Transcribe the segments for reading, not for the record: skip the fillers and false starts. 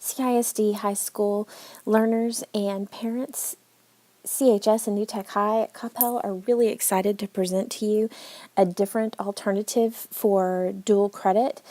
CISD high school learners and parents, CHS and New Tech High at Coppell are really excited to present to you a different alternative for dual credit.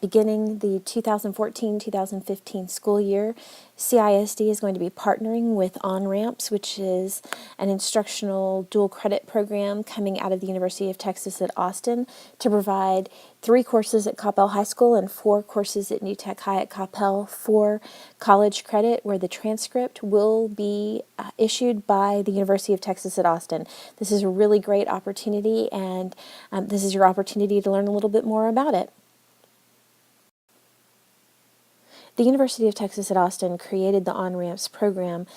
Beginning the 2014-2015 school year, CISD is going to be partnering with OnRamps, which is an instructional dual credit program coming out of the University of Texas at Austin to provide 3 courses at Coppell High School and 4 courses at New Tech High at Coppell for college credit, where the transcript will be issued by the University of Texas at Austin. This is a really great opportunity, and this is your opportunity to learn a little bit more about it. The University of Texas at Austin created the OnRamps program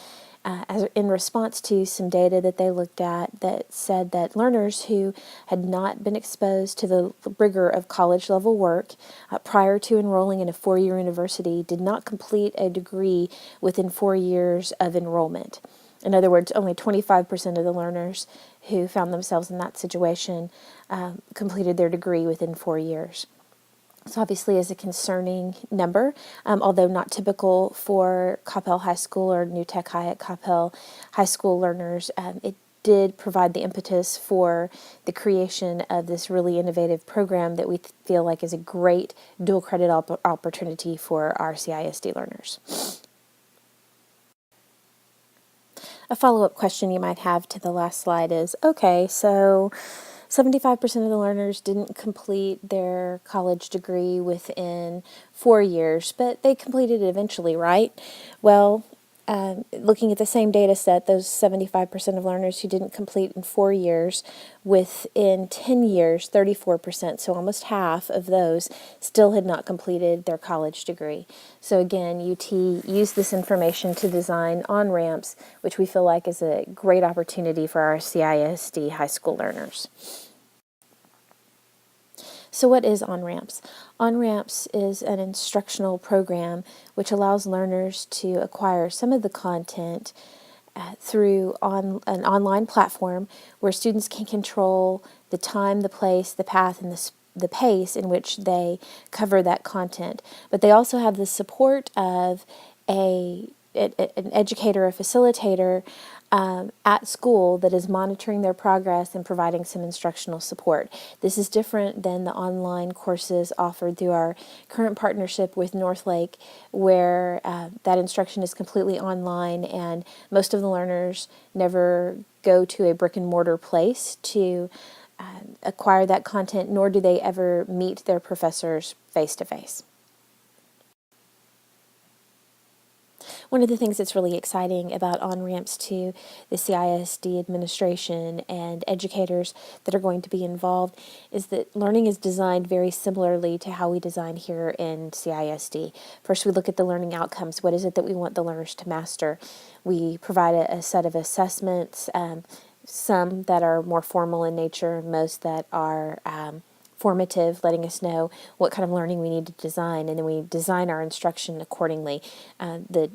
in response to some data that they looked at that said that learners who had not been exposed to the rigor of college-level work prior to enrolling in a 4-year university did not complete a degree within 4 years of enrollment. In other words, only 25% of the learners who found themselves in that situation completed their degree within 4 years. This obviously is a concerning number, although not typical for Coppell High School or New Tech High at Coppell High School learners. It did provide the impetus for the creation of this really innovative program that we feel like is a great dual credit opportunity for our CISD learners. A follow-up question you might have to the last slide is, okay, so 75% of the learners didn't complete their college degree within 4 years, but they completed it eventually, right? Well, looking at the same data set, those 75% of learners who didn't complete in 4 years, within 10 years, 34%, so almost half of those still had not completed their college degree. So again, UT used this information to design OnRamps, which we feel like is a great opportunity for our CISD high school learners. So what is OnRamps? OnRamps is an instructional program which allows learners to acquire some of the content through an online platform where students can control the time, the place, the path, and the pace in which they cover that content. But they also have the support of an educator, a facilitator at school that is monitoring their progress and providing some instructional support. This is different than the online courses offered through our current partnership with Northlake, where that instruction is completely online and most of the learners never go to a brick and mortar place to acquire that content, nor do they ever meet their professors face to face. One of the things that's really exciting about OnRamps to the CISD administration and educators that are going to be involved is that learning is designed very similarly to how we design here in CISD. First, we look at the learning outcomes. What is it that we want the learners to master? We provide a set of assessments, some that are more formal in nature, most that are formative, letting us know what kind of learning we need to design, and then we design our instruction accordingly. The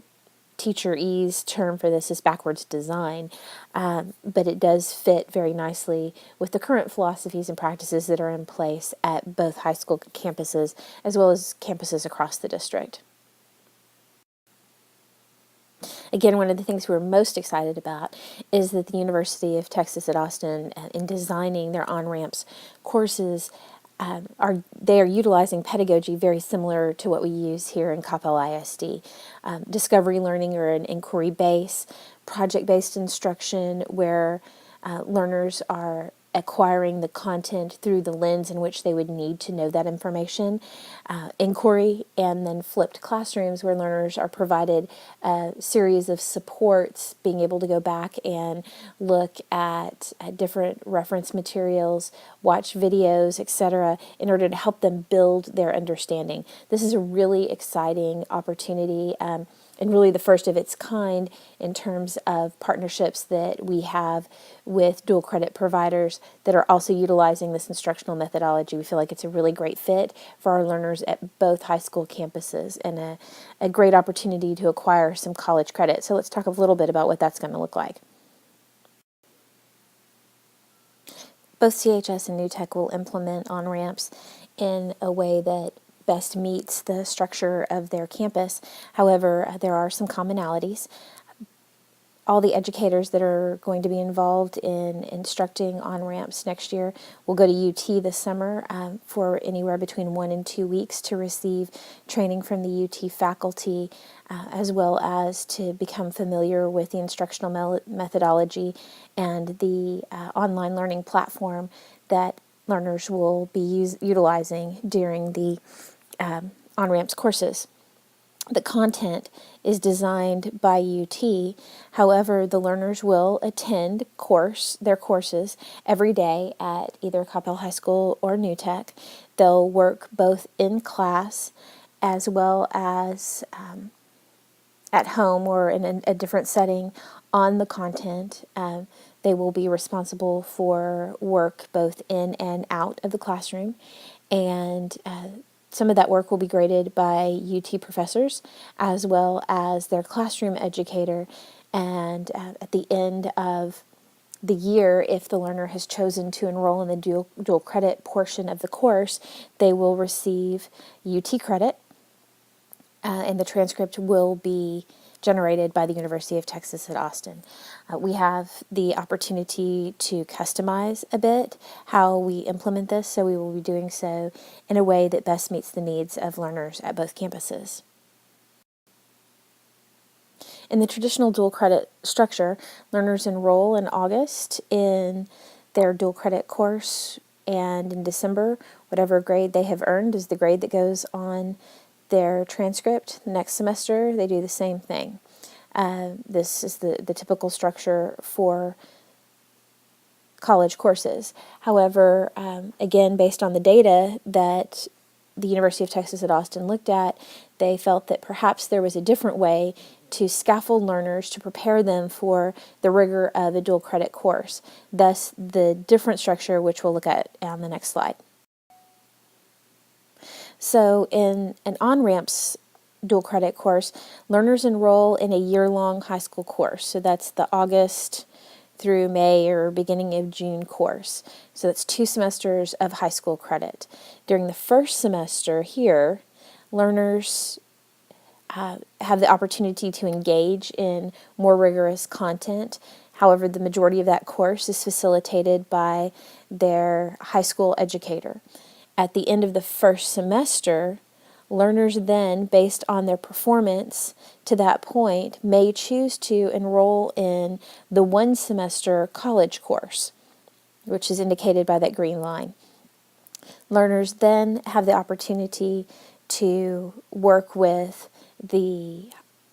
teacher ease term for this is backwards design, but it does fit very nicely with the current philosophies and practices that are in place at both high school campuses as well as campuses across the district. Again, one of the things we're most excited about is that the University of Texas at Austin, in designing their OnRamps courses, they are utilizing pedagogy very similar to what we use here in Coppell ISD. Discovery learning or an inquiry base, project-based instruction where learners are acquiring the content through the lens in which they would need to know that information, inquiry, and then flipped classrooms where learners are provided a series of supports, being able to go back and look at different reference materials, watch videos, etc., in order to help them build their understanding. This is a really exciting opportunity, and really the first of its kind in terms of partnerships that we have with dual credit providers that are also utilizing this instructional methodology. We feel like it's a really great fit for our learners at both high school campuses and a great opportunity to acquire some college credit. So let's talk a little bit about what that's going to look like. Both CHS and New Tech will implement OnRamps in a way that best meets the structure of their campus. However, there are some commonalities. All the educators that are going to be involved in instructing OnRamps next year will go to UT this summer for anywhere between 1 and 2 weeks to receive training from the UT faculty, as well as to become familiar with the instructional methodology and the online learning platform that learners will be utilizing during the OnRamps courses. The content is designed by UT. However, the learners will attend their courses every day at either Coppell High School or New Tech. They'll work both in class as well as at home or in a different setting on the content. They will be responsible for work both in and out of the classroom, and some of that work will be graded by UT professors as well as their classroom educator. And at the end of the year, if the learner has chosen to enroll in the dual credit portion of the course, they will receive UT credit, and the transcript will be generated by the University of Texas at Austin. We have the opportunity to customize a bit how we implement this, so we will be doing so in a way that best meets the needs of learners at both campuses. In the traditional dual credit structure, learners enroll in August in their dual credit course, and in December, whatever grade they have earned is the grade that goes on their transcript. Next semester, they do the same thing. This is the typical structure for college courses. However, again, based on the data that the University of Texas at Austin looked at, they felt that perhaps there was a different way to scaffold learners to prepare them for the rigor of a dual credit course. Thus, the different structure, which we'll look at on the next slide. So in an OnRamps dual credit course, learners enroll in a year-long high school course. So that's the August through May or beginning of June course. So that's 2 semesters of high school credit. During the first semester here, learners have the opportunity to engage in more rigorous content. However, the majority of that course is facilitated by their high school educator. At the end of the first semester, learners then, based on their performance to that point, may choose to enroll in the 1-semester college course, which is indicated by that green line. Learners then have the opportunity to work with the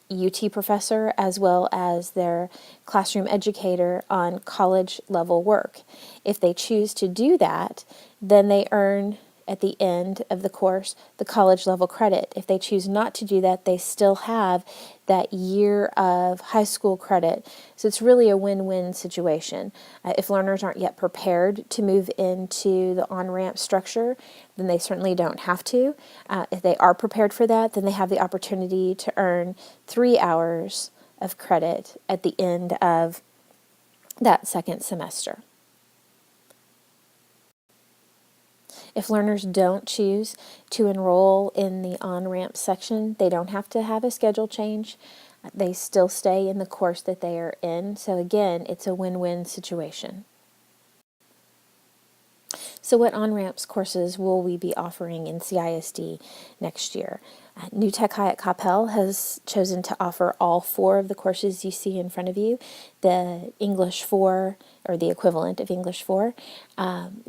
UT professor as well as their classroom educator on college level work. If they choose to do that, then they earn at the end of the course the college level credit. If they choose not to do that, they still have that year of high school credit. So it's really a win-win situation. If learners aren't yet prepared to move into the on-ramp structure, then they certainly don't have to. If they are prepared for that, then they have the opportunity to earn 3 hours of credit at the end of that second semester. If learners don't choose to enroll in the on-ramp section, they don't have to have a schedule change. They still stay in the course that they are in. So again, it's a win-win situation. So what on-ramps courses will we be offering in CISD next year? New Tech High at Coppell has chosen to offer all 4 of the courses you see in front of you. The English 4, or the equivalent of English 4,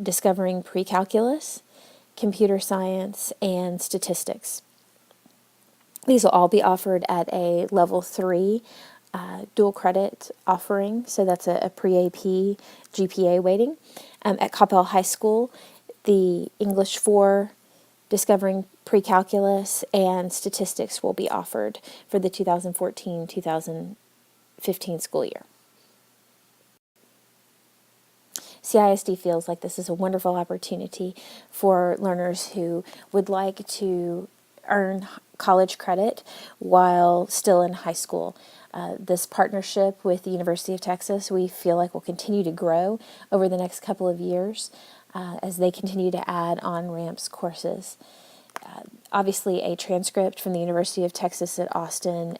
Discovering Pre-Calculus, Computer Science, and Statistics. These will all be offered at a level 3 dual credit offering, so that's a pre-AP GPA weighting. At Coppell High School, the English 4, Discovering Pre-Calculus, and Statistics will be offered for the 2014-2015 school year. CISD feels like this is a wonderful opportunity for learners who would like to earn college credit while still in high school. This partnership with the University of Texas, we feel like will continue to grow over the next couple of years as they continue to add on-ramps courses. Obviously, a transcript from the University of Texas at Austin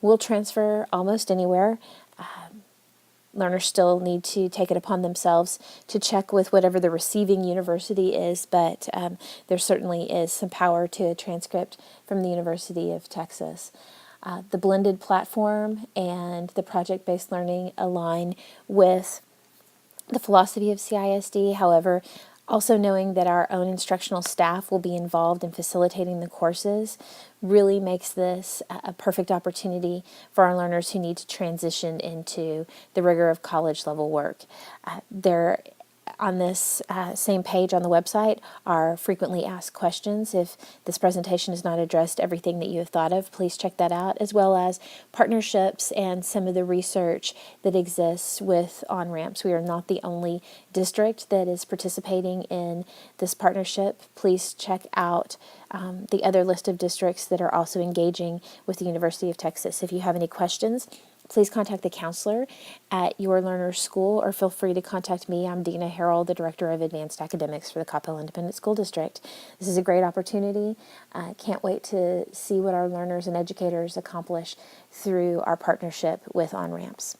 will transfer almost anywhere. Learners still need to take it upon themselves to check with whatever the receiving university is, but there certainly is some power to a transcript from the University of Texas. The blended platform and the project-based learning align with the philosophy of CISD. However, also knowing that our own instructional staff will be involved in facilitating the courses really makes this a perfect opportunity for our learners who need to transition into the rigor of college level work. There on this same page on the website are frequently asked questions. If this presentation has not addressed everything that you have thought of, please check that out, as well as partnerships and some of the research that exists with OnRamps. We are not the only district that is participating in this partnership. Please check out the other list of districts that are also engaging with the University of Texas. If you have any questions, please contact the counselor at your learner's school, or feel free to contact me. I'm Dina Harrell, the Director of Advanced Academics for the Coppell Independent School District. This is a great opportunity. I can't wait to see what our learners and educators accomplish through our partnership with OnRamps.